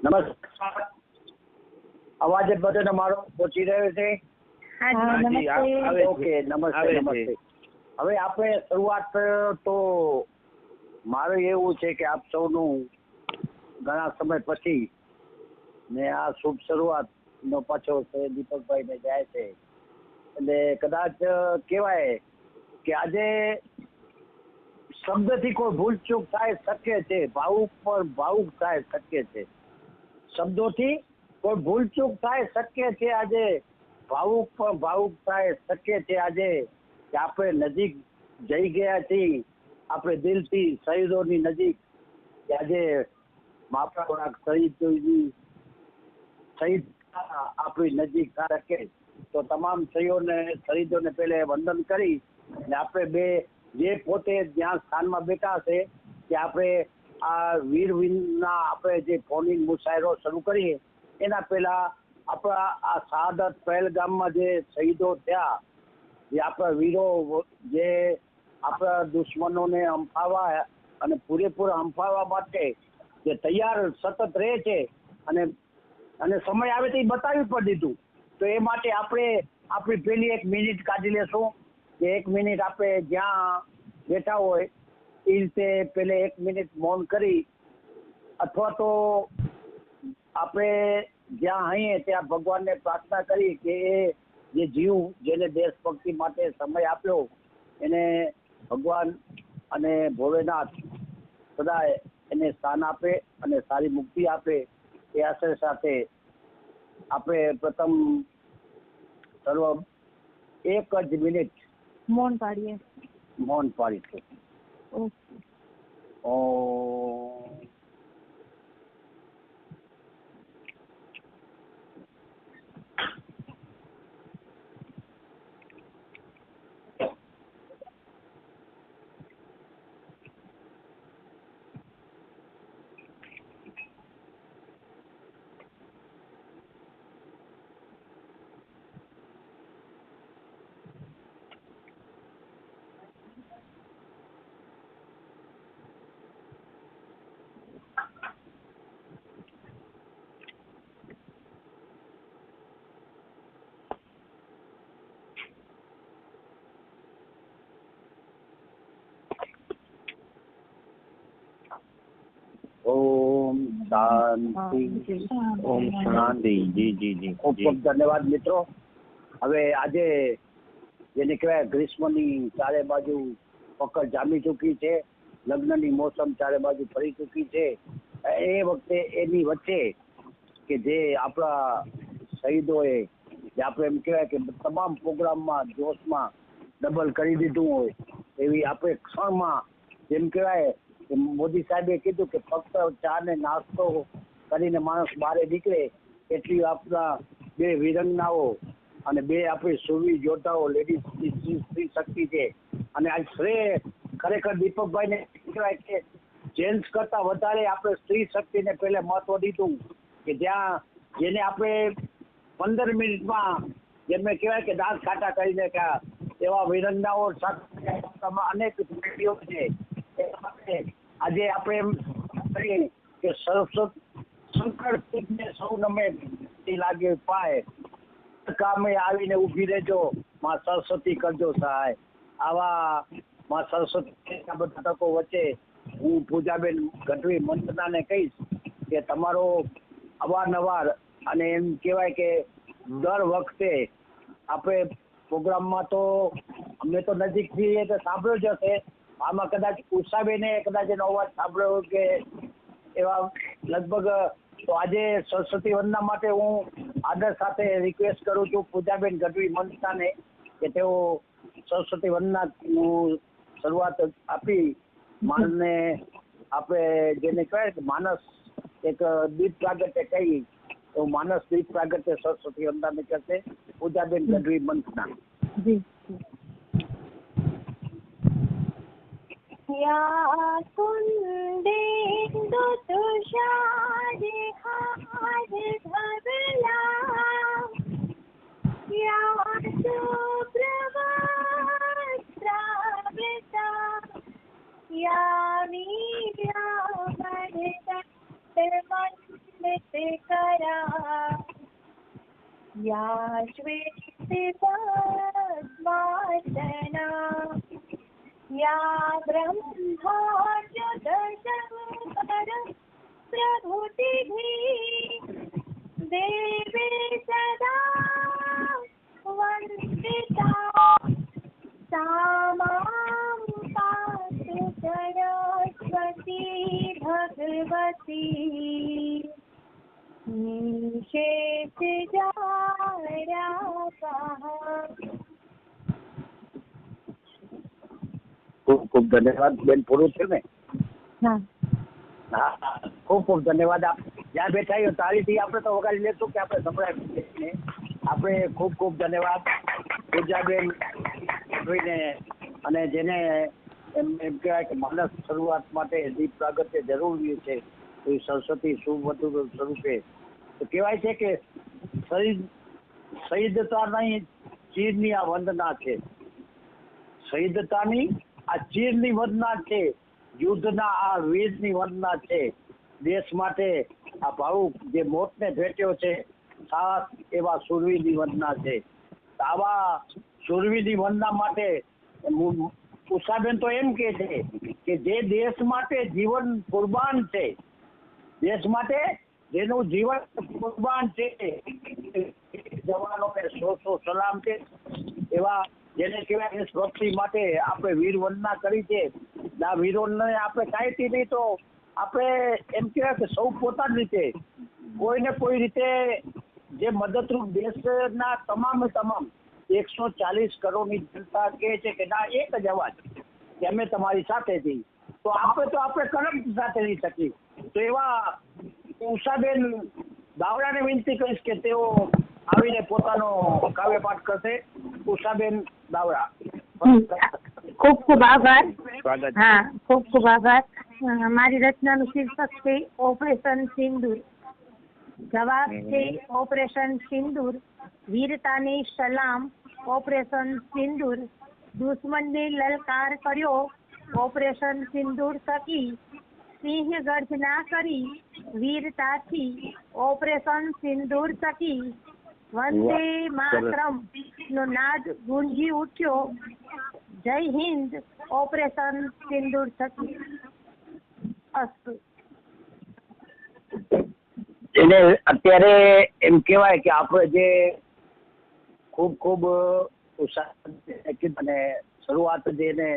નમસ્કાર. અવાજ બધાને મારો પહોંચી રહ્યો છે? ઓકે, નમસ્તે. હવે આપણે શરૂઆત તો મારે એવું છે કે આપ સૌનું ઘણા સમય પછી ને આ શુભ શરૂઆત નો પાછો દીપકભાઈ ને જાય છે, એટલે કદાચ કહેવાય કે આજે શબ્દથી કોઈ ભૂલચૂક થાય શક્ય છે, ભાવુક પર ભાવુક થાય શક્ય છે, શબ્દોથી કોઈ ભૂલચૂક થાય શક્ય છે, આજે ભાવુક પર ભાવુક થાય શક્ય છે, આજે કે આપણે નજીક જઈ ગયા છીએ, આપણે દિલથી શહીદોની નજીક, કે આજે માપણા શહીદ આપણી નજીક ના શકે, તો તમામ શહીદોને પહેલે વંદન કરી ને આપણે બે જે પોતે જ્યાં સ્થાનમાં બેઠા છે કે આપણે આ વીરના આપણે જે ફોનિંગ મુશાયરો શરૂ કરીએ એના પહેલા આપણા આ શહાદત પહેલગામમાં જે શહીદો થયા, જે આપણા વીરો જે આપણા દુશ્મનોને હંફાવવા અને પૂરેપૂરા હંફાવવા માટે જે તૈયાર સતત રહે છે અને સમય આવે તો એ બતાવી પણ દીધું, તો એ માટે આપણે આપણી પહેલી 1 મિનિટ કાઢી લેશું કે 1 મિનિટ આપણે જ્યાં બેઠા હોય એ રીતે પહેલે 1 મિનિટ મૌન કરી, અથવા તો આપણે જ્યાં હઈએ ત્યાં ભગવાનને પ્રાર્થના કરી કે એ જે જીવ જેને દેશભક્તિ માટે સમય આપ્યો એને ભગવાન અને ભોલેનાથ સદાય એને સ્થાન આપે અને સારી મુક્તિ આપે, એ આશય સાથે આપણે પ્રથમ સર્વ 1 જ મિનિટ મૌન પાડીશું. ઓમ શાંતિ. ઓમ શાંતિ. જી. ખૂબ ખૂબ ધન્યવાદ મિત્રો. હવે આજે જેને કહેવાય ગ્રીષ્મની ચારે બાજુ પકડ જામી ચૂકી છે, લગ્નની મોસમ ચારે બાજુ ફરી ચૂકી છે, એ વખતે એની વચ્ચે કે જે આપણા શહીદોએ જે આપણે એમ કહેવાય કે તમામ પ્રોગ્રામમાં જોશમાં ડબલ કરી દીધું હોય, એવી આપણે ક્ષણમાં જેમ કહેવાય કે મોદી સાહેબે કીધું કે ફક્ત ચા ને નાસ્તો કરીને માણસ બહાર નીકળે, એટલી આપણા 2 વીરંગનાઓ અને 2 આપણી સુરવીર યોદ્ધાઓ લેડીઝ સ્ત્રી શક્તિ છે, અને આજ શ્રેય ખરેખર દીપકભાઈને કહેવાય કે જેન્ટ્સ કરતા વધારે આપણે સ્ત્રી શક્તિને પહેલે મહત્વ દીધું, કે જ્યાં જેને આપણે 15 મિનિટમાં જેમને કહેવાય કે દાંત ખાટા કરી નાખ્યા, એવા વીરંગનાઓ સાથે અનેક વિડીયો છે. આજે આપણે એમ કહીએ કે શંકર ને સૌ નમે લાગે પાય, કામે આવીને ઊભી રહેજો, માં સરસ્વતી કરજો સહાય. આવા માં સરસ્વતી બધા તકો વચ્ચે હું પૂજાબેન ગઢવી મંત્રનાને કહીશ કે તમારો અવારનવાર અને એમ કહેવાય કે દર વખતે આપણે પ્રોગ્રામમાં તો અમને તો નજીકથી એટલે સાંભળ્યો જ હશે, આમાં કદાચ ઉષાબેને કદાચ એનો અવાજ સાંભળ્યો કે એવા લગભગ, તો આજે સરસ્વતી વંદના માટે હું આદર સાથે રિક્વેસ્ટ કરું છું પૂજાબેન ગઢવી મંત્રને કે તેઓ સરસ્વતી વંદનાનું શરૂઆત આપી માનને આપણે જેને કહેવાય કે માનસ એક દીપ પ્રાગટ્ય કહી, તો માનસ દીપ પ્રાગટ્ય સરસ્વતી વંદના કરશે પૂજાબેન ગઢવી મંત્રના. या कुंदेन्दु तुषार हार धवला, या सुप्रभात या वीर्यामृत करा या श्वेतपद्मासना या ब्रह्माच्युतशङ्कर प्रभृतिः देवी सदा वन्दिता सा मां पातु सरस्वती भगवती ખૂબ ખૂબ ધન્યવાદ બેન. પૂરું છે ને? હા, ખૂબ ખૂબ ધન્યવાદ. આપ જ્યાં બેઠા હોય તાળીથી આપણે તો વગાડી લેશું કે આપણે સંભળાય. આપણે ખૂબ ખૂબ ધન્યવાદ પૂજાબેન જોઈને, અને જેને એમ કહેવાય કે માનસ શરૂઆત માટે દીપ પ્રાગટ્ય જરૂરી છે એ સરસ્વતી સુવધુ સ્વરૂપે. તો કહેવાય છે કે શહીદતાની ચીરની આ વંદના છે. શહીદતાની આ ચીરની વંદના છે. યુદ્ધના આ વીરની વંદના છે. દેશ માટે આ ભાવુક જે મોતને ભેટ્યો છે સાહસ એવા સુરવીરની વંદના છે. આવા સુરવીરની વંદના માટે ઉષાબેન તો એમ કે છે કે જે દેશ માટે જીવન કુરબાન છે, દેશ માટે જેનું જીવન કુરબાન છે, જવાનોને સો સલામ છે. એવા જેને કહેવાય દેશભક્તિ માટે આપણે વીર વંદના કરી છે. આ વીરોને આપણે કાંઈથી નહીં તો આપણે એમ કહેવાય કે સૌ પોતાની રીતે કોઈને કોઈ રીતે જે મદદરૂપ દેશના તમામ 140 કરોડની જનતા કહે છે કે ના એક જ અવાજ કે અમે તમારી સાથે છીએ, તો આપણે કલમ સાથે રહી શકીએ. તો એવા ઉષાબેન દાવડાને વિનંતી કરીશ કે તેઓ આવીને પોતાનો કાવ્ય પાઠ કરશે. ઉષાબેન દાવડા. ખૂબ ખૂબ આભાર. હા, ખૂબ ખૂબ આભાર. મારી રચનાનું શીર્ષક છે ઓપરેશન સિંદૂર. જવાબ છે ઓપરેશન સિંદૂર. વીરતાની સલામ ઓપરેશન સિંદૂર. દુશ્મનને લલકાર કર્યો ઓપરેશન સિંદૂર થકી. સિંહ ગર્જના કરી વીરતાથી ઓપરેશન સિંદૂર થકી. વંદે માતરમ નો નાદ ગુંજી ઉઠ્યો જય હિન્દ ઓપરેશન સિંદૂર થકી. અસ્તુ. એને અત્યારે એમ કહેવાય કે આપણે જે ખૂબ ખૂબ અને શરૂઆત જે એને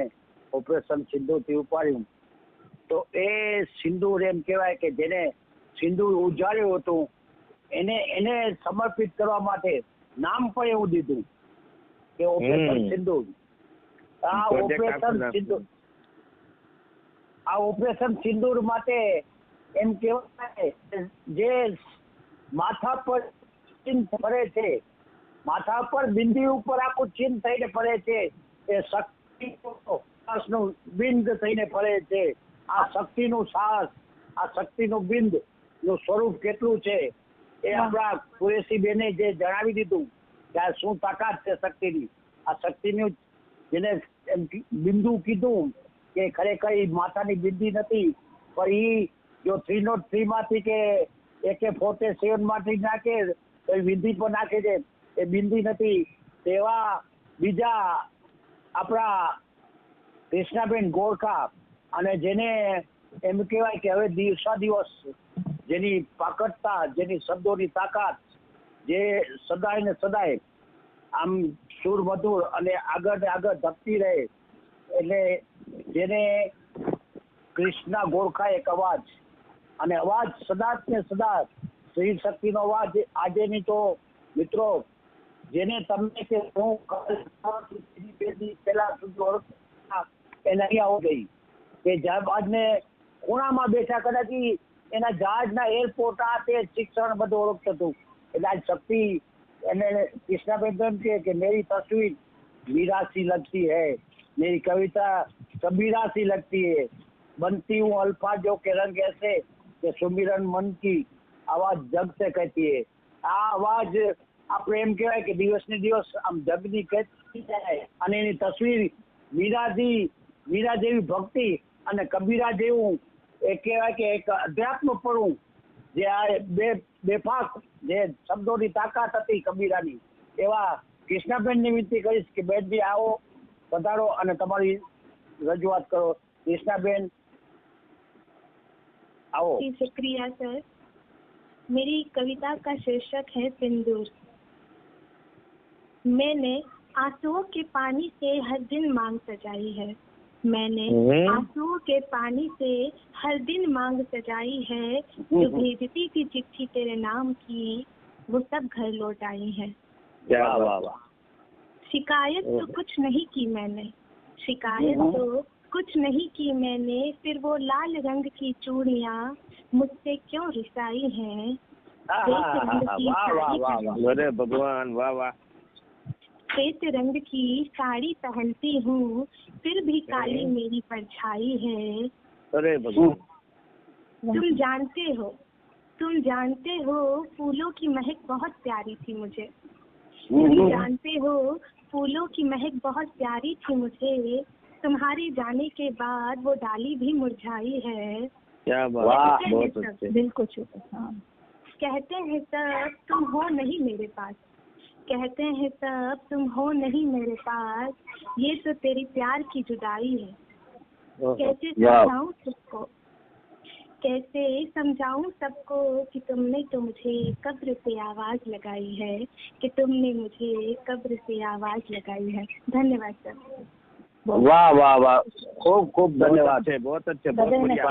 ઓપરેશન સિંદૂરથી ઉપાડ્યું, તો એ સિંદૂર એમ કહેવાય કે જેને સિંદૂર ઉજાડ્યું હતું એને સમર્પિત કરવા માટે નામ પણ એવું દીધું કે ઓપરેશન સિંદૂર. આ ઓપરેશન સિંદૂર માટે એમ કહેવાય જે માથા પર ચિહ્ન ફરે છે, માથા પર બિંદી ઉપર આખું ચિહ્ન થઈને ફરે છે, એ શક્તિનું બિંદ થઈને ફરે છે. આ શક્તિનું સાહસ, આ શક્તિનું બિંદ નું સ્વરૂપ કેટલું છે એ આપણા કુરેશી બેને જે જણાવી દીધું કે આ શું તાકાત છે શક્તિની. આ શક્તિનું જેને બિંદુ કીધું કે ખરેખર એ માથાની બિંદી નથી, પણ એ જો 303 માંથી કે AK-47 માંથી નાખે તો એ બિંદી પર નાખે છે, એ બિંદી નથી. તેવા બીજા આપણા કૃષ્ણાબેન ગોરખા, અને જેને એમ કહેવાય કે હવે દિવસ જેની પાકટતા, જેની શબ્દોની તાકાત, જે સદાય ને સદાય આમ સુર મધુર અને આગળ ને આગળ ધપતી રહે, એટલે જેને કૃષ્ણા ગોરખા એક અવાજ, અને અવાજ સદા ને સદા સ્ત્રી શક્તિનો અવાજ. આજેની તો મિત્રો જેને તમને કે હું પહેલા સુધી એને અહીંયા હો ગઈ કે જહાજને ખૂણામાં બેઠા કદાચ એના જહાજના એરપોર્ટ આ તે શિક્ષણ બધું ઓળખતું હતું. એટલે આજ શક્તિ એને કૃષ્ણાબેન એમ કે મેરી તસવીર मीरा सी लगती है, मेरी कविता कबीरा सी लगती है, बनती हूँ अल्फाजों के रंग ऐसे કે સુમિરન મન કી આવાજ જગ સે કહેતી હે. આ અવાજ આપણે એમ કહેવાય કે દિવસને દિવસ આમ જગની કહેતી જાય, અને એની તસવીર મીરા જેવી ભક્તિ અને કબીરા જેવું એ કહેવાય કે એક અધ્યાત્મ પડવું જે આ બેફાક જે શબ્દોની તાકાત હતી કબીરાની, એવા કૃષ્ણાબેનની વિનંતી કરીશ કે બેનજી આવો, પધારો અને તમારી રજૂઆત કરો. કૃષ્ણાબેન आओ। जी शुक्रिया सर। मेरी कविता का शीर्षक है सिंदूर। मैंने आंसुओं के पानी से हर दिन मांग सजाई है, मैंने आंसुओं के पानी से हर दिन मांग सजाई है, जो भेजती थी चिट्ठी तेरे नाम की वो सब घर लौट आई है। क्या वाह वाह। शिकायत तो कुछ नहीं की मैंने, शिकायत तो कुछ नहीं की मैंने, फिर वो लाल रंग की चूड़ियाँ मुझसे क्यों रिसाई हैं। अरे भगवान वाह वाह। श्वेत रंग की साड़ी पहनती हूँ फिर भी काली मेरी परछाई है। अरे भगवान। तुम जानते हो फूलों की महक बहुत प्यारी थी मुझे, तुम जानते हो फूलों की महक बहुत प्यारी थी मुझे, तुम्हारे जाने के बाद वो डाली भी मुरझाई है। क्या बात, बहुत अच्छे। बिल्कुल कहते हैं सब तुम हो नहीं मेरे पास, कहते हैं सब तुम हो नहीं मेरे पास, ये तो तेरी प्यार की जुदाई है। कैसे समझाऊं सबको, कैसे समझाऊं सबको कि तुमने तो मुझे कब्र से आवाज लगाई है, कि तुमने मुझे कब्र से आवाज लगाई है। धन्यवाद सर। वाह वाह वाह, खूब खूब धन्यवाद है, बहुत अच्छे, बहुत बढ़िया।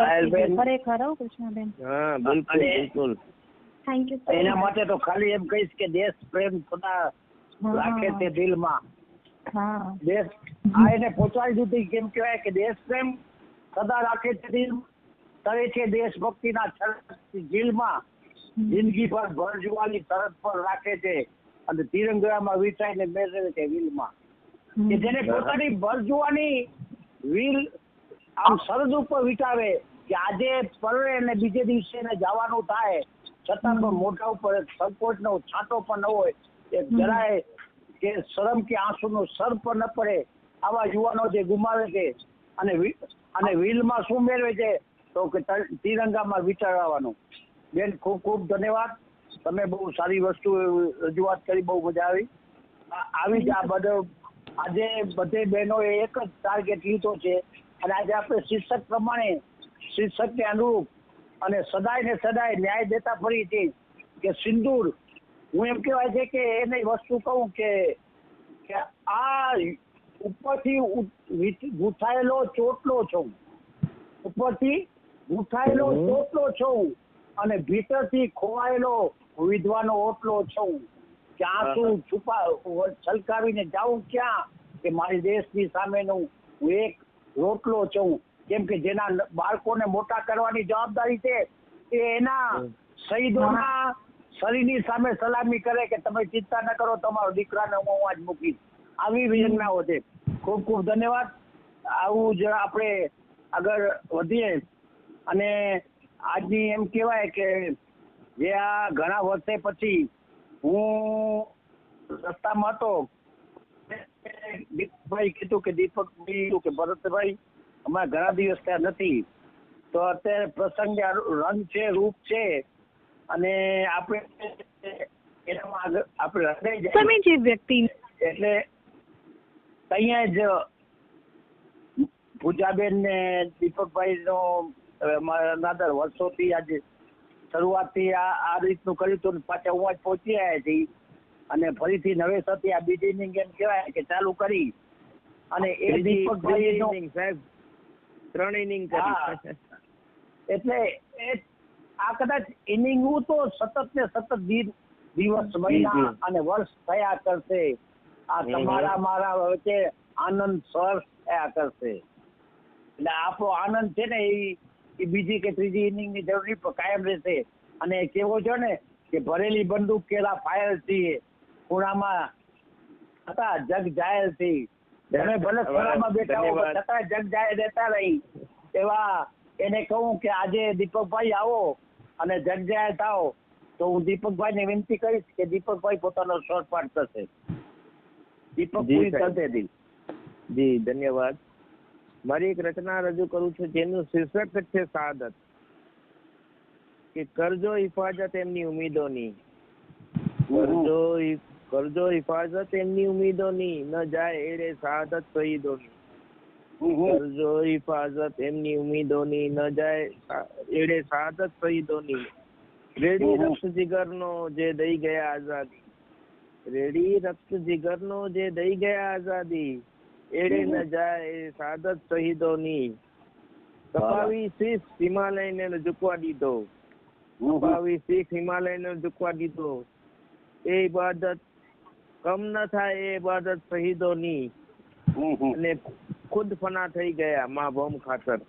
ખરેખર કૃષ્ણાબેન, हाँ बिल्कुल बिल्कुल, થેન્ક યુ સર। એના માટે તો ખાલી એમ કહીશ કે દેશ પ્રેમ સદા રાખે તે દિલમાં, દેશ આ એને પહોંચાડી દીધી, કેમ કહેવાય કે દેશ પ્રેમ સદા રાખે તે દિલ તરે છે દેશભક્તિના છલકતી ઝીલમાં, જિંદગી પર ભરજવાની તરત પર રાખે છે અને તિરંગામાં વીંટાઈને મેળવે છે વિલમાં, કે જેને પોતાની ભરજવાની વિલ આમ સરહદ ઉપર વીંટાવે કે આજે પરવે અને બીજે દિવસે એને જવાનું થાય, છતાં પણ મોઢા ઉપર સંકોચનો છાંટો પણ ન હોય, એક જરાય કે શરમ કે આંસુનો સર પણ ન પડે, આવા યુવાનો જે ગુમાવે છે અને વિલમાં શું મેળવે છે તો કે તિરંગામાં વિચારવાનું. બેન ખૂબ ખૂબ ધન્યવાદ, તમે બહુ સારી વસ્તુ રજૂઆત કરી, બહુ મજા આવી. આવી જ આ બધો આજે બધે બહેનોએ એક જ ટાર્ગેટ લીધો છે અને આજે આપણે શીર્ષક પ્રમાણે શીર્ષકને અનુરૂપ અને સદાય ને સદાય ન્યાય દેતા ફરી છે કે સિંદૂર, હું એમ કહેવાય છે કે એને વસ્તુ કહું કે આ ઉપરથી ગૂંથાયેલો ચોટલો છું, ઉપરથી ગૂંથાયેલો ચોટલો છું અને ભીતરથી ખોવાયેલો વિધવાનો ઓટલો છું, કે આંસુ છલકાવીને જાઉં ક્યાં, કે મારી દેશની સામેનું હું એક રોટલો છું, કેમ કે જેના બાળકોને મોટા કરવાની જવાબદારી છે એ એના શહીદોના શરીરની સામે સલામી કરે કે તમે ચિંતા ન કરો, તમારો દીકરાને હું આજ મૂકીશ. આવી વિજ્ઞાઓ છે. ખૂબ ખૂબ ધન્યવાદ. આવું જ આપણે આગળ વધીએ અને આજની એમ કહેવાય કે જે આ ઘણા વર્ષે પછી હું રસ્તામાં હતો, દીપકભાઈ કીધું કે દીપકભાઈ કે ભરતભાઈ અમારા ઘણા દિવસ ત્યાં નથી, તો અત્યારે પ્રસંગે રંગ છે, રૂપ છે અને આપણે એનામાં આપણે હૃદય જાય તમે જે વ્યક્તિ એટલે અહીંયા જ પૂજાબેન ને દીપકભાઈ નો અમારા નાદર વર્ષોથી આજે શરૂઆતથી આ રીતનું કર્યું હતું, પાછા હું જ પહોંચી આવ્યા છીએ અને ફરીથી નવેસરથી આ બીજી ઇનિંગ એમ કહેવાય કે ચાલુ કરી અને એ દીપકભાઈ સાહેબ 3 ઇનિંગ કરી, એટલે આ કદાચ ઇનિંગ તો સતત ને સતત દિવસ મહિના અને વર્ષ થયા કરશે, આ તમારા મારા વચ્ચે આનંદ સર થયા કરશે, એટલે આપણો આનંદ છે ને એ બીજી કે ત્રીજી ઇનિંગ ની જરૂર કાયમ રહેશે. અને કેવો છો ને કે ભરેલી બંદૂક કેલા ફાયર થી ખૂણામાં હતા જગ જાહેર થી, તમે ભલે ખૂણામાં બેઠા હો છતાં જગ જાહેર રહેતા રહી, એવા એને કહું કે આજે દીપકભાઈ આવો અને જગ જાહેર થાઓ, તો હું દીપકભાઈ ને વિનંતી કરીશ કે દીપકભાઈ પોતાનો શોર્ટ પાઠ કરશે. દીપક પૂરી કરશે દી. જી ધન્યવાદ. મારી એક રચના રજૂ કરું છું જેનું શીર્ષક છે શહાદત. કે કરજો હિફાજત એમની ઉમ્મીદોની, કરજો હિફાજત એમની ઉમ્મીદોની, ન જાય એડે શહાદત શહીદોની. કરજો હિફાજત એમની ઉમ્મીદોની, ન જાય એડે શહાદત શહીદોની. રેડી રક્ત જીગરનો જે દઈ ગયા આઝાદી, રેડી રક્ત જીગરનો જે દઈ ગયા આઝાદી, એડે ન જાય એ શહાદત શહીદોની. કપાવી શીશ હિમાલયને ઝુકવા દીધો, કપાવી શીશ હિમાલયને ઝુકવા દીધો. એ ઇબાદત કમ ન થાય એ ઇબાદત શહીદોની. અને ખુદ ફના થઈ ગયા મા બોમ ખાતર,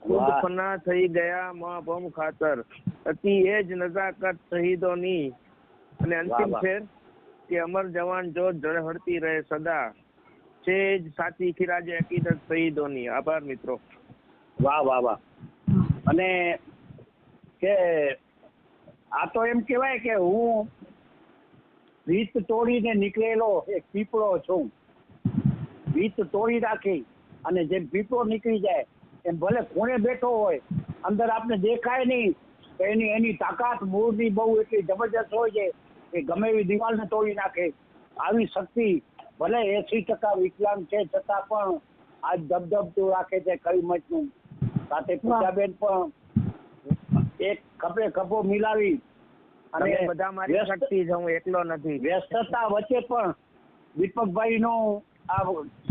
ખુદ ફના થઈ ગયા મા બોમ ખાતર. હતી એ જ નજાકત શહીદોની. અને અંતિમ શેર કે અમર જવાન જો ઝળહળતી રહે સદા, છે જ સાચી ખીરાજે અકીદત શહીદોની. આભાર મિત્રો. વાહ વાહ વાહ. અને કે આ તો એમ કહેવાય કે હું રીત તોડીને નીકળેલો એક પીપળો છું. રીત તોડી રાખી અને જેમ પીપળો નીકળી જાય એમ ભલે ખૂણે બેઠો હોય, અંદર આપણે દેખાય નહીં, એની તાકાત મૂળની બહુ એટલી જબરજસ્ત હોય છે કે ગમે એવી દિવાલને તોડી નાખે. આવી શક્તિ ભલે 80% વિકલાંગ છે છતાં પણ આજ દબદબતું રાખે છે કવિમતનું. સાથે પૂજાબેન પણ એક ખભે ખભો મિલાવી અને બધા મારી શક્તિ છે, હું એકલો નથી. વ્યસ્તતા વચ્ચે પણ દીપકભાઈનો આ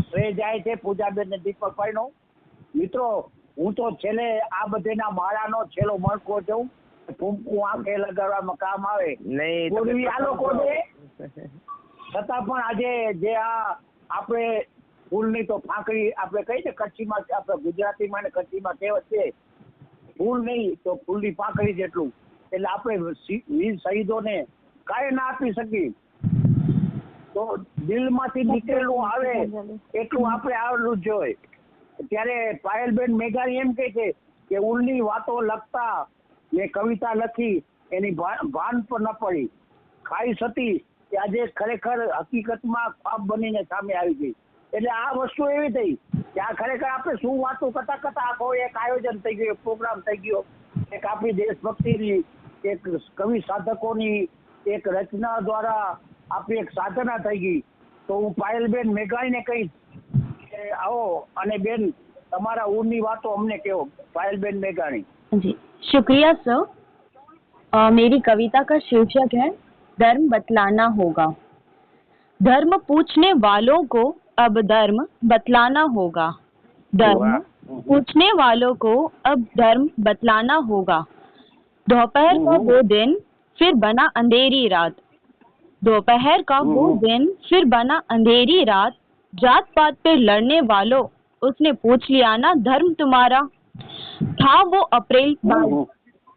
શ્રેય જાય છે, પૂજાબેન ને દીપકભાઈનો. મિત્રો હું તો છેલ્લે આ બધેના માળાનો છેલ્લો મણકો છું. ફૂંકું આંખે લગાડવામાં કામ આવે નહીં આ લોકો છતાં પણ આજે જે આ આપણે ફૂલની તો ફાંકડી આપણે કહીએ ને કચ્છીમાં, આપણે ગુજરાતીમાં ને કચ્છીમાં કહેવત છે, ફૂલ નહીં તો ફૂલની પાંખડી જેટલું. એટલે આપણે વીર શહીદોને કાંઈ ના આપી શકીએ, તો દિલમાંથી નીકળેલું આવે એટલું આપણે આવેલું જ જોઈએ. ત્યારે પાયલબેન મેઘાણી એમ કહે છે કે ઉલની વાતો લખતા મેં કવિતા લખી, એની ભાન પર ન પડી. ખાઈશ હતી કે આજે ખરેખર હકીકતમાં ખ્વાબ બનીને સામે આવી ગઈ. એટલે આ વસ્તુ એવી થઈ કે આ ખરેખર આપણે શું વાતો કરતા કરતા આખો એક આયોજન થઈ ગયું, પ્રોગ્રામ થઈ ગયો. એક આપણી દેશભક્તિની, એક કવિ સાધકોની એક રચના દ્વારા આપણી એક સાધના થઈ ગઈ. તો હું પાયલબેન મેઘાણીને કહીશ કે આવો અને બેન તમારા ઉરની વાતો અમને કહો. पायलबेन मेघाणी जी, शुक्रिया सर। मेरी कविता का शीर्षक है धर्म बतलाना होगा। धर्म पूछने वालों को अब धर्म बतलाना होगा। धर्म पूछने वालों को अब धर्म बतलाना होगा। दोपहर का वो दिन फिर बना अंधेरी रात। दोपहर का वो दिन फिर बना अंधेरी रात। जात पात पे लड़ने वालों, उसने पूछ लिया ना धर्म तुम्हारा। था वो अप्रैल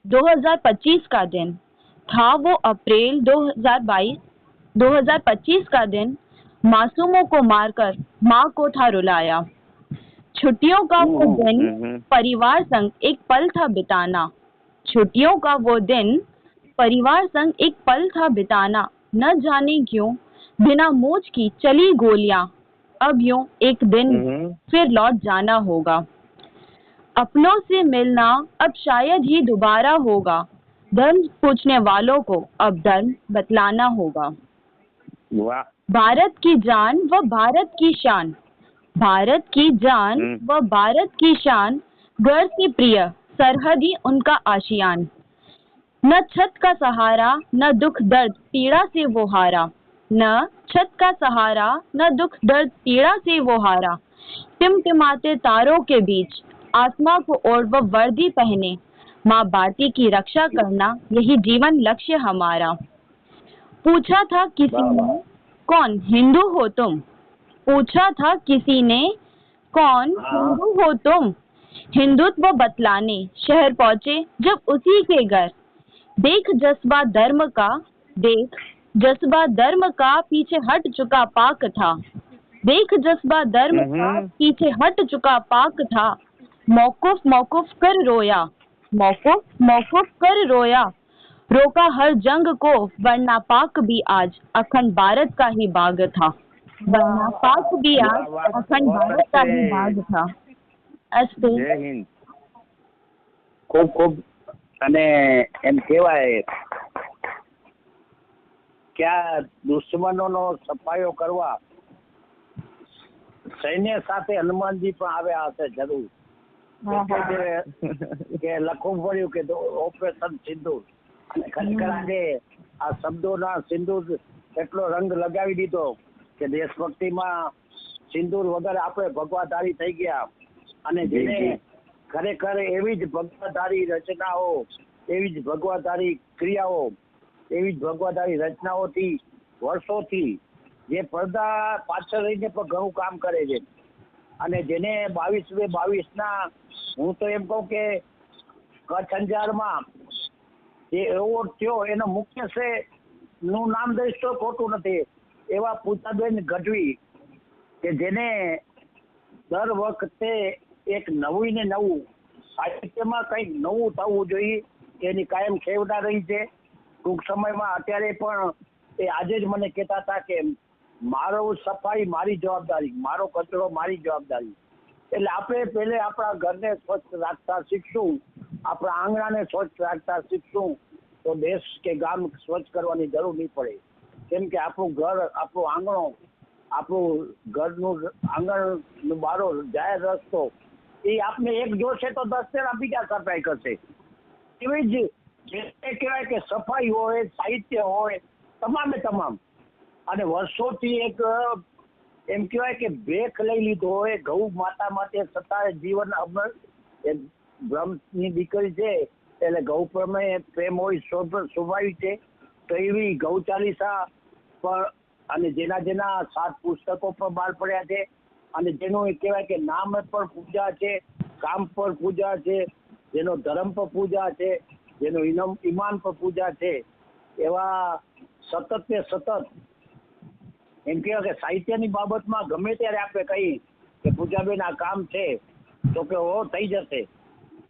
2025 का दिन। था वो अप्रैल 2025 का दिन। मासूमों को मारकर माँ को था रुलाया। छुट्टियों का वो दिन परिवार संग एक पल था बिताना। छुट्टियों का वो दिन परिवार संग एक पल था बिताना। न जाने क्यों बिना मूंछ की चली गोलियां। अब यूं एक दिन फिर लौट जाना होगा। अपनों से मिलना अब शायद ही दोबारा होगा। धर्म पूछने वालों को अब धर्म बतलाना होगा। वाह। भारत की जान व भारत की शान। भारत की जान व भारत की शान। घर से प्रिय सरहदी उनका आशियान। न छत का सहारा न दुख दर्द पीड़ा से वो हारा। न छत का सहारा न दुख दर्द पीड़ा से वो हारा। टिमटिमाते तारों के बीच आसमां को ओढ़ व वर्दी पहने। माँ भारती की रक्षा करना यही जीवन लक्ष्य हमारा। पूछा था किसी ने कौन हिंदू हो तुम। पूछा था किसी ने कौन हिंदू हो तुम। हिंदुत्व बतलाने शहर पहुँचे जब उसी के घर। देख जज्बा धर्म का, देख जज्बा धर्म का पीछे हट चुका पाक था। देख जज्बा धर्म का पीछे हट चुका पाक था। मौकूफ मौकूफ कर रोया। मौकूफ मौकूफ कर रोया। रोका हर जंग को वरना पाक भी आज अखंड भारत का ही बाग था। वरना पाक भी आज अखंड भारत का ही बाग था। अस्तु। जय हिंद। खूब खूब અને એમ કહેવાય કે આ દુશ્મનોનો સફાયો કરવા સૈન્ય સાથે હનુમાનજી પણ આવ્યા હશે જરૂર. કે લખવું પડ્યું કે ઓપરેશન સિંદૂર. અને ખરેખર આજે આ શબ્દોના સિંદૂર એટલો રંગ લગાવી દીધો કે દેશભક્તિમાં સિંદૂર વગર આપણે ભગવાધારી થઈ ગયા. અને જેને ખરેખર એવી જ ભગવાધારી રચનાઓ, એવી જ ભગવાધારી ક્રિયાઓ, એવી જ ભગવાધારી રચનાઓથી વર્ષોથી જે પડદા પાછળ રહીને પણ ઘણું કામ કરે છે. અને જેને 22/22 હું તો એમ કહું કે કચ્છ અંજારમાં જે એવોર્ડ થયો એનો મુખ્ય નું નામ દઈશ તો ખોટું નથી, એવા પૂજાબેન ગઢવી કે જેને દર વખતે એક નવું ને નવું સાહિત્યમાં કંઈક નવું થવું જોઈએ એની કાયમ ખેવના રહી છે. ટૂંક સમયમાં અત્યારે પણ એ આજે જ મને કહેતા હતા કે મારો સફાઈ મારી જવાબદારી, મારો કચરો મારી જવાબદારી. એટલે આપણે પહેલે આપણા ઘરને સ્વચ્છ રાખતા શીખશું, આપણા આંગણાને સ્વચ્છ રાખતા શીખશું તો દેશ કે ગામ સ્વચ્છ કરવાની જરૂર નહીં પડે. કેમ કે આપણું ઘર, આપણું આંગણો, આપણું ઘરનું આંગણનું બારો, જાહેર રસ્તો એ આપણે એક જોશે તો 10 જણા બીજા સફાઈ કરશે. એવી જ જે કહેવાય કે સફાઈ હોય, સાહિત્ય હોય, તમામે તમામ. અને વર્ષોથી એક એમ કહેવાય કે ભેખ લઈ લીધો હોય ગૌ માતા માટે, છતાં જીવન અમર બ્રહ્મની દીકરી છે એટલે ગૌ પ્રમેય પ્રેમ હોય સ્વાભાવિક છે. તો એવી ગૌ ચાલીસા પર અને જેના 7 પુસ્તકો પણ બહાર પડ્યા છે. અને જેનું કહેવાય કે નામ પર પૂજા છે, કામ પર પૂજા છે, જેનો ધર્મ પર પૂજા છે, જેનું ઈમાન પર પૂજા છે. એવા સતત ને સતત એમ કહેવાય કે સાહિત્યની બાબતમાં ગમે ત્યારે આપણે કહીએ કે પૂજાબેન આ કામ છે તો કે થઈ જશે.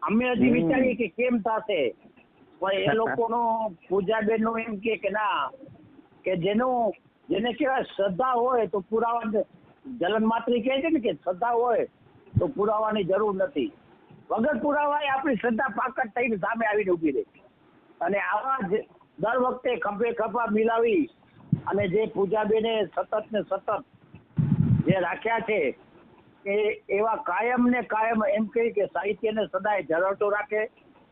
અમે હજી વિચારીએ કે કેમ થશે, પણ એ લોકોનો પૂજાબેનનું એમ કે ના, કે જેને કહેવાય શ્રદ્ધા હોય તો પુરાવા, જલન માત્રી કહે છે ને કે શ્રદ્ધા હોય તો પુરાવાની જરૂર નથી. વગર પુરાવા આપણી શ્રદ્ધા પાકટ થઈને સામે આવીને ઊભી રહે. અને આવા જ દર વખતે ખભે ખભા મિલાવી અને જે પૂજાબેને સતત ને સતત જે રાખ્યા છે એ એવા કાયમ ને કાયમ એમ કહી કે સાહિત્યને સદાય ઝળહળતો રાખે,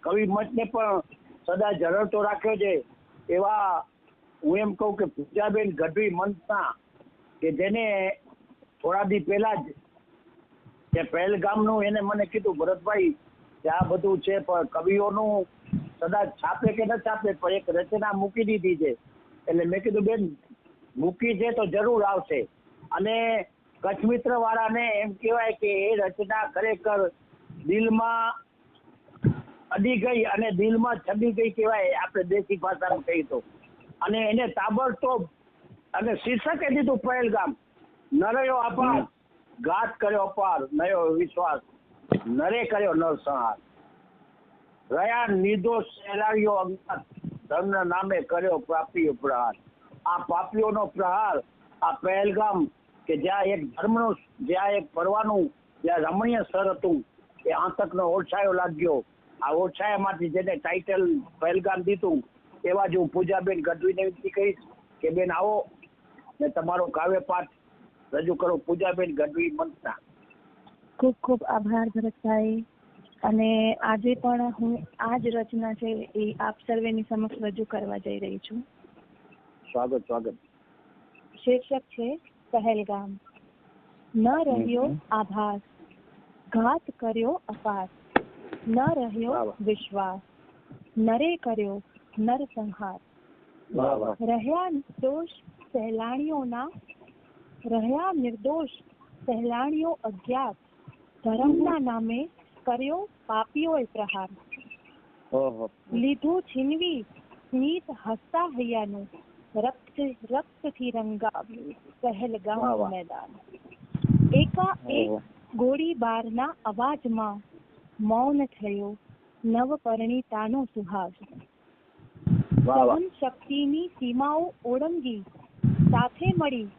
કવિ મંચને પણ સદાય ઝળહળતો રાખ્યો છે. એવા હું એમ કહું કે પૂજાબેન ગઢવી મંચના કે જેને થોડા દી પહેલા જ કે પહેલગામનું એને મને કીધું, ભરતભાઈ કે આ બધું છે પણ કવિઓનું કદાચ છાપે કે ન છાપે પણ એક રચના મૂકી દીધી છે. એટલે મેં કીધું બેન મૂકી છે તો જરૂર આવશે. અને કચ્છ મિત્ર વાળાને એમ કહેવાય કે એ રચના ખરેખર દિલમાં અડી ગઈ અને દિલમાં છબી ગઈ કહેવાય, આપણે દેશી ભાષામાં કહીએ તો. અને એને તાબડતોબ અને શીર્ષકે દીધું પહેલગામ. નરયો આભાર, ઘાત કર્યો અપાર, નયો વિશ્વાસ, નરે કર્યો નરસંહાર. રહ્યા નિર્દોષ સહેલાણીઓ અજ્ઞાત, ધર્મના નામે કર્યો પાપીઓ પ્રહાર. આ પાપીઓનો પ્રહાર, આ પહેલગામ કે જ્યાં એક ધર્મનું, જ્યાં એક ફરવાનું, જ્યાં રમણીય સ્થળ હતું એ આતંકનો ઓછાયો લાગ્યો. આ ઓછાયામાંથી જેને ટાઇટલ પહેલગામ દીધું એવા જ હું પૂજાબેન ગઢવીને વિનંતી કહીશ કે બેન આવો ને તમારો કાવ્ય પાઠ રજૂ કરો. પૂજાબેન ગઢવી મંચના. ખૂબ ખૂબ આભાર ભરતભાઈ. અને આજે પણ હું આ જ રચના છે એ આપ સર્વેની સમક્ષ રજૂ કરવા જઈ રહી છું. સ્વાગત. શીર્ષક છે પહેલગામ. ન રહ્યો આભાસ, ઘાત કર્યો અપાર, ન રહ્યો વિશ્વાસ, નરે કર્યો નરસંહાર. રહ્યા નિર્દોષ સહેલાણીઓ અજ્ઞાત, ધર્મના નામે કર્યો પાપીઓએ પ્રહાર. લીધું છીનવી સ્મિત હસતા હૈયાનું, રક્તથી રંગાવ્યું પહેલગામ મેદાન. એકાએક ગોળીબારના અવાજમાં મૌન થયો નવપરિણીતાનો સુહાગ. સહન શક્તિની સીમાઓ ઓળંગી, સાથે મળી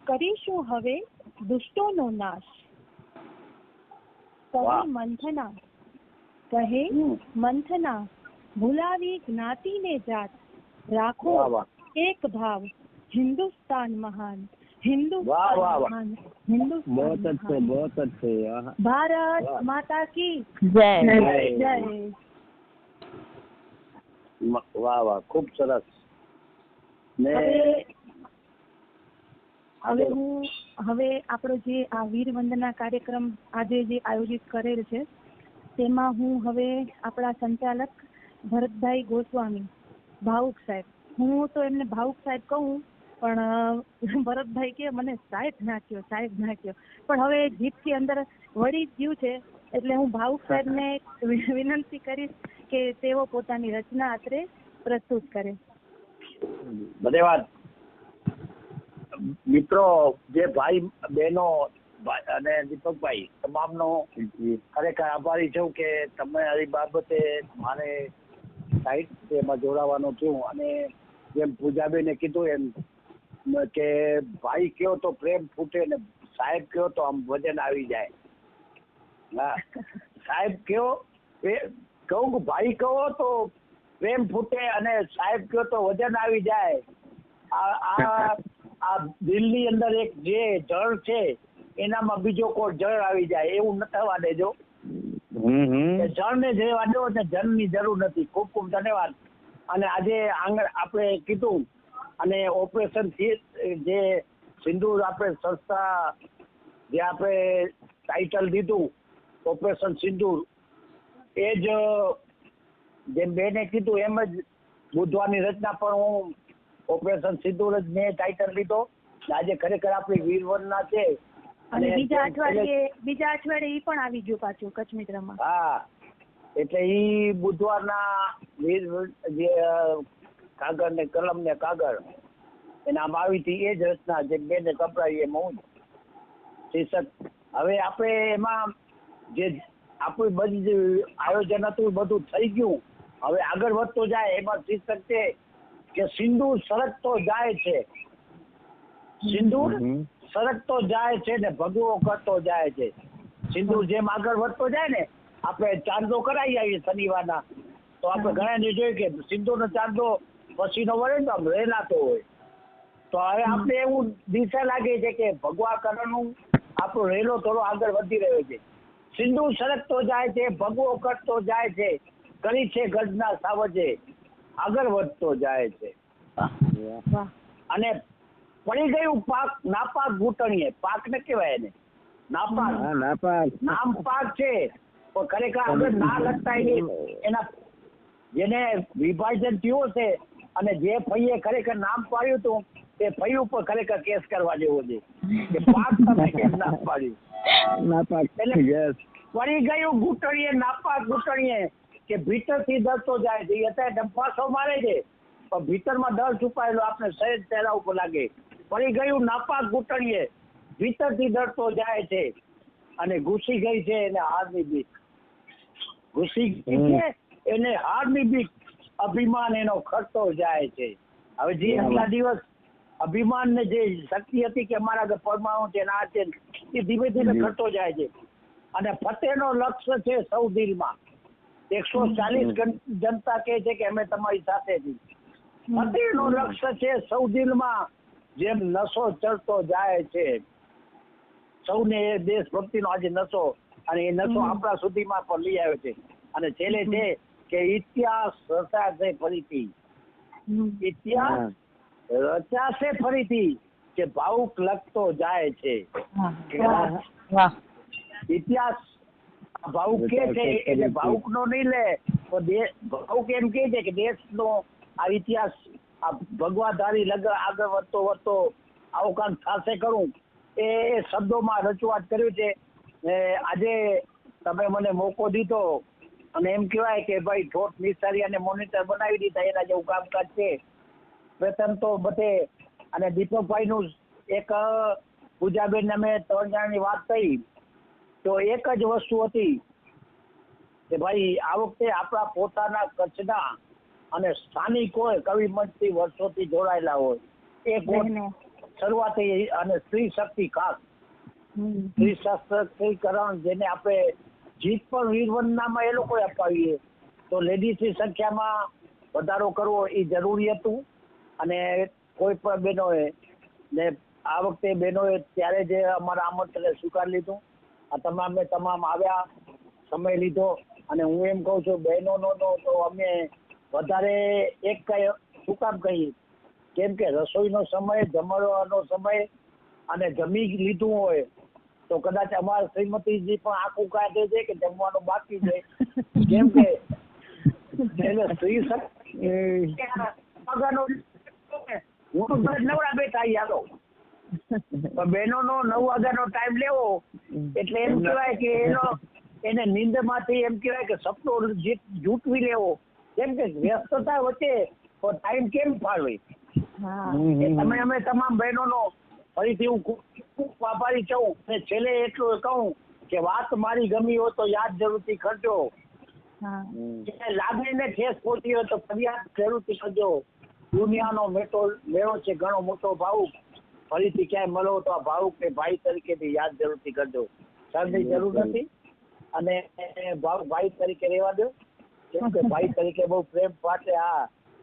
કરીશું હવે દુષ્ટોનો નાશ. કહે મંથના ભૂલાવી જ્ઞાતિ ને જાત, રાખો એક ભાવ, હિન્દુસ્તાન મહાન, હિન્દુસ્તાન મહાન, હિન્દુસ્તાન बहुत अच्छे ભારત માતા કી જય જય। વાહ વાહ, ખૂબ સરસ. ને હવે આપણો જે આ વીર વંદના કાર્યક્રમ આજે જે આયોજિત કરેલ છે તેમાં હું હવે આપણા સંચાલક ભરતભાઈ ગોસ્વામી, ભાવુક સાહેબ, હું તો એમને ભાવુક સાહેબ કહું પણ ભરતભાઈ કે મને સાહેબ ના કયો, સાહેબ ના કયો, પણ હવે જીભથી અંદર વળી ગયું છે એટલે હું ભાવુક સાહેબને વિનંતી કરીશ કે તેઓ પોતાની રચના અત્રે પ્રસ્તુત કરે. ધન્યવાદ. મિત્રો, જે ભાઈ બહેનો અને દીપકભાઈ તમામનો ખરેખર આભારી છું કે તમે આવી બાબતે મારે સાહિત્યમાં જોડાવાનું છું. અને જેમ પૂજાબેને કીધું એમ કે ભાઈ કયો તો પ્રેમ ફૂટે ને સાહેબ કયો તો આમ વજન આવી જાય. હા, સાહેબ કયો કહું કે ભાઈ કહો તો પ્રેમ ફૂટે અને સાહેબ કયો તો વજન આવી જાય. આ દિલની અંદર એક જે જળ છે એનામાં બીજો કોઈ જળ આવી જાય એવું ન થવા દેજો. જળને જવા દો ને જળની જરૂર નથી. ખૂબ ખૂબ ધન્યવાદ. અને આજે આપણે કીધું અને ઓપરેશન જે સિંદૂર આપણે સંસ્થા જે આપણે ટાઇટલ દીધું ઓપરેશન સિંદૂર, એ જ જેમ બેને કીધું એમ જ બુધવારની રચના પણ હું ઓપરેશન સિંદૂર જ મેં ટાઇટલ લીધો. આજે ખરેખર આપણી વીરવંદના છે અને બીજા અઠવાડિયે ઈ પણ આવી ગયું પાછું કચ્છ મિત્રમાં. હા, એટલે ઈ બુધવારના વીર જે કાગળ ને કલમ ને કાગળ એનામાં આવી હતી એ જ રચના જે બેને કપડાવી એમાં હું શીર્ષક. હવે આપણે એમાં જે આપણું બધી જે આયોજન હતું બધું થઈ ગયું. હવે આગળ વધતો જાય એમાં શીર્ષક છે કે સિંદૂર સરકતો જાય છે, સિંદૂર સરકતો જાય છે ને ભગવો કરતો જાય છે. સિંદૂર જેમ આગળ વધતો જાય ને, આપણે ચાંદો કરાવી આવીએ શનિવારના, તો આપણે ઘણાને જોયું કે સિંદૂરનો ચાંદો પછીનો વળે ને તો આમ રેલાતો હોય. તો હવે આપણે એવું દિશા લાગે છે કે ભગવા કરવાનું આપણો રેલો થોડો આગળ વધી રહ્યો છે. સિંદૂર સરકતો જાય છે, ભગવો કરતો જાય છે, કરી છે ગઢના સાવજે, આગળ વધતો જાય છે. અને પડી ગયું પાક નાપાક ઘૂંટણીએ. પાક ને કહેવાય એને નાપાક. નામ પાક છે પણ ખરેખર આગળ ના લગતા એના જેને વિભાજન થયો છે અને જે ફઈએ ખરેખર નામ પાડ્યું હતું તે ફઈ ઉપર ખરેખર કેસ કરવા જેવો છે કે પાક તમે કેમ નામ પાડ્યું. એટલે પડી ગયું ઘૂંટણીએ નાપાક ઘૂંટણીએ કે ભીતરથી ડરતો જાય છે. અત્યારે ડંફાસો મારે છે પણ ભીતરમાં ડર છુપાયેલો આપણે સહેજ ચહેરા ઉપર લાગે. પડી ગયું નાપાક ઘૂંટણીએ, ભીતરથી ડરતો જાય છે અને ઘૂસી ગઈ છે એને હારની બીક. ઘૂસી ગઈ છે એને હારની બીક, અભિમાન એનો ખરતો જાય છે. હવે જે આટલા દિવસ અભિમાન ને જે શક્તિ હતી કે અમારા આગળ પરમાણુ છે ના છે એ ધીમે ધીમે ખરતો જાય છે. અને ફતેહનો લક્ષ્ય છે સૌ દિલમાં. 140 જનતા કહે છે કે અમે તમારી સાથે છીએ. ફતેહનો લક્ષ્ય છે સૌ દિલમાં, જેમ નશો ચડતો જાય છે. સૌને એ દેશભક્તિનો આજે નશો, અને એ નશો આપણા સુધીમાં પણ લઈ આવ્યો છે. અને છેલ્લે છે કે ઇતિહાસ રચાશે ફરીથી, ઇતિહાસ રચાશે ફરીથી કે ભાવુક લખતો જાય છે. ઇતિહાસ ભાવુક કે છે એટલે ભાવુક નો નહીં લે તો ભાવુક એમ કે છે કે દેશનો આ ઇતિહાસ આ ભગવાધારી આગળ વધતો આવું કામ થશે કરું એ શબ્દોમાં રજૂઆત કર્યું છે. આજે તમે મને મોકો દીધો અને એમ કહેવાય કે ભાઈ ઠોઠ નિશાળિયાને મોનિટર બનાવી દીધા એના જેવું કામકાજ છે. પ્રથમ તો બધે અને દીપકભાઈનું એક પૂજાબેનને મેં 3 જણાની વાત કહી તો એક જ વસ્તુ હતી કે ભાઈ આ વખતે આપણા પોતાના કચ્છના અને સ્થાનિક હોય કવિ મંચથી વર્ષોથી જોડાયેલા હોય એ શરૂઆત અને સ્ત્રી શક્તિ ખાસ સ્ત્રી સશક્તિકરણ જેને આપણે જીત પર વીરવંદનામાં એ લોકો અપાવીએ તો લેડીઝની સંખ્યામાં વધારો કરવો એ જરૂરી હતું. અને કોઈ પણ બહેનોએ ને આ વખતે બહેનોએ ત્યારે જે અમારા આમંત્રણને સ્વીકારી લીધું. આ તમામ આવ્યા, સમય લીધો. અને હું એમ કહું છું બહેનોનો તો અમે વધારે એક કઈ શું કામ કહીએ, કેમ કે રસોઈનો સમય, જમવાનો સમય અને જમી લીધું હોય તો કદાચ અમારા શ્રીમતીજી પણ આખું કાઢે છે કે જમવાનું બાકી છે. કેમ કે એને સ્ત્રી હું તો નવરા બેઠા યાદો પણ બહેનોનો 9 વાગ્યાનો ટાઈમ લેવો એટલે એમ કહેવાય કે એને નીંદમાંથી એમ કહેવાય કે સપનો જૂટવી લેવો. કેમ કે વ્યસ્તતા વચ્ચે ટાઈમ કેમ ફાળવે. અમે તમામ બહેનોનો ફરીથી હું ખૂબ આભારી છું. અને છેલ્લે એટલું કહું કે વાત મારી ગમી હોય તો યાદ જરૂરથી કરજો. લાગણીને ઠેસ પહોંચી હોય તો ફરિયાદ જરૂરથી કરજો. દુનિયાનો મેળો છે ઘણો મોટો ભાવુક. ફરીથી ક્યાંય મળો તો આ ભાવુક ને ભાઈ તરીકે યાદ જરૂરથી કરજો. શરમની જરૂર નથી અને ભાઈ તરીકે રહેવા દો. કેમ કે ભાઈ તરીકે બહુ પ્રેમ ફાટે.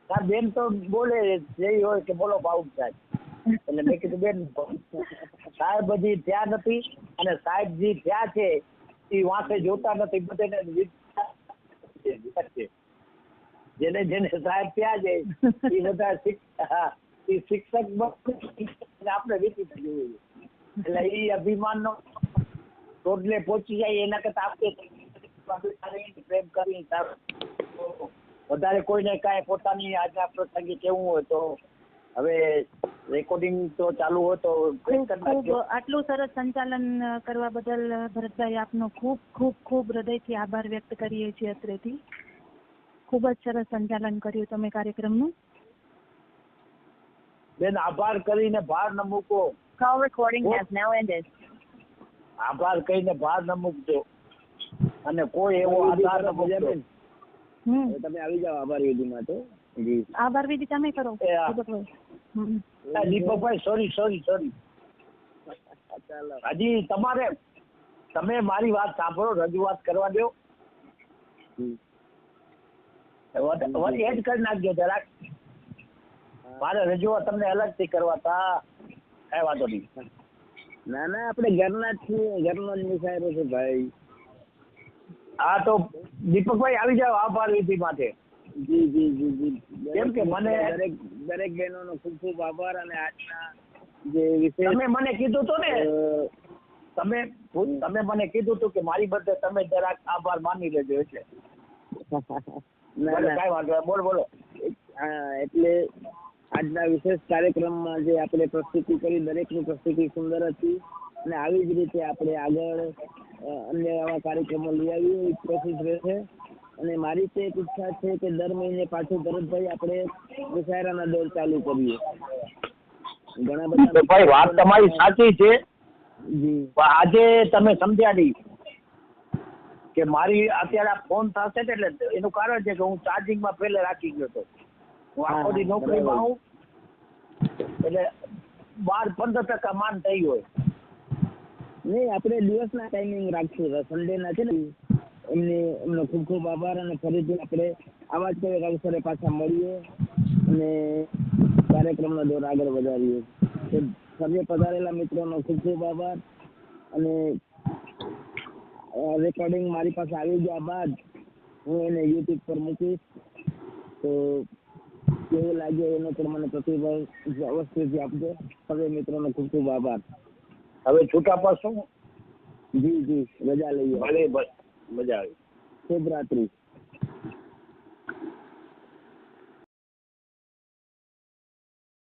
હા બેન તો બોલે જેવી હોય કે બોલો ભાવુક સાહેબ. એટલે મેં કીધું બેન સાહેબ હજી ત્યાં નથી અને સાહેબ જે ત્યાં છે એ વાંસે જોતા નથી. બધાને જેને સાહેબ ત્યાં છે એ બધા શિક્ષક આપણે વીતી જોઈએ. એટલે એ અભિમાનનો ટોટલે પહોંચી જાય એના કરતા આપણે પ્રેમ કરી વધારે કોઈને કાંઈ પોતાની આજના પ્રસંગે કેવું હોય તો હવે રેકોર્ડિંગ તો ચાલુ હોય તો ખૂબ આટલું સરસ સંચાલન કરવા બદલ ભરતભાઈ આપનો ખૂબ ખૂબ ખૂબ હૃદયથી આભાર વ્યક્ત કરીએ છીએ. અત્રેથી ખૂબ જ સરસ સંચાલન કર્યું તમે કાર્યક્રમનું. બેન આભાર કરીને ભાર ન મૂકો. Call recording has now ended. આભાર કહીને ભાર ન મૂકજો અને કોઈ એવો આધાર ન મૂકજો. તમે આવી જાઓ આભાર વિધિ માટે. જી આભાર વિધિ તમે કરો દીપકભાઈ. સોરી હજી તમે મારી વાત સાંભળો, રજૂઆત કરવા દો. એડ કરી નાખજો જરાક. મારે રજૂઆત તમને અલગથી કરવા તા કઈ વાંધો નહીં. ના આપણે ઘરના જ છીએ, ઘરનો જ નિશાયરો છે ભાઈ. હા તો દીપકભાઈ આવી જાઓ આભાર વિધિ માટે. જી. કેમ કે મને દરેક બહેનોનો ખૂબ ખૂબ આભાર. અને આજના જે વિષય તમે મને કીધું હતું ને, તમે મને કીધું હતું કે મારી બદલે તમે જરાક આભાર માની લેજો. એટલે કઈ વાંધો બોલો. એટલે આજના વિશેષ કાર્યક્રમમાં જે આપણે પ્રસ્તુતિ કરી દરેકની પ્રસ્તુતિ સુંદર હતી. અને આવી જ રીતે આપણે આગળ અન્ય આવા કાર્યક્રમો લઈ આવીએ એ કોશિશ રહેશે. અને મારી તો એક ઈચ્છા છે કે દર મહિને પાછું ભરતભાઈ આપણે દશેરાના દોર ચાલુ કરીએ. ઘણા બધા ભાઈ વાત તમારી સાચી છે. જી આજે તમે સમજ્યા નહીં કે મારી અત્યારે આ ફોન થશે ને એટલે એનું કારણ છે કે હું ચાર્જિંગમાં પહેલે રાખી ગયો હતો. હું આખો દી નોકરીમાં આવું એટલે 12-15% માન થઈ હોય. નહીં આપણે દિવસના ટાઈમિંગ રાખશું. સન્ડેના છે ને એમનો ખૂબ ખૂબ આભાર. અને ફરીથી આપણે આવા જ કોઈ અવસરે પાછા મળીએ અને કાર્યક્રમનો દોર આગળ વધારીએ. સર્વે પધારેલા મિત્રોનો ખૂબ ખૂબ આભાર. અને રેકોર્ડિંગ મારી પાસે આવી ગયા બાદ હું એને યુટ્યુબ પર મૂકીશ. તો કેવું લાગે એનો પણ મને પ્રતિભાવ અવશ્યથી આપજો. સર્વે મિત્રોનો ખૂબ ખૂબ આભાર. હવે છૂટા પડશું. જી રજા લઈએ. ભલે મજા આવી. શુભ રાત્રિ.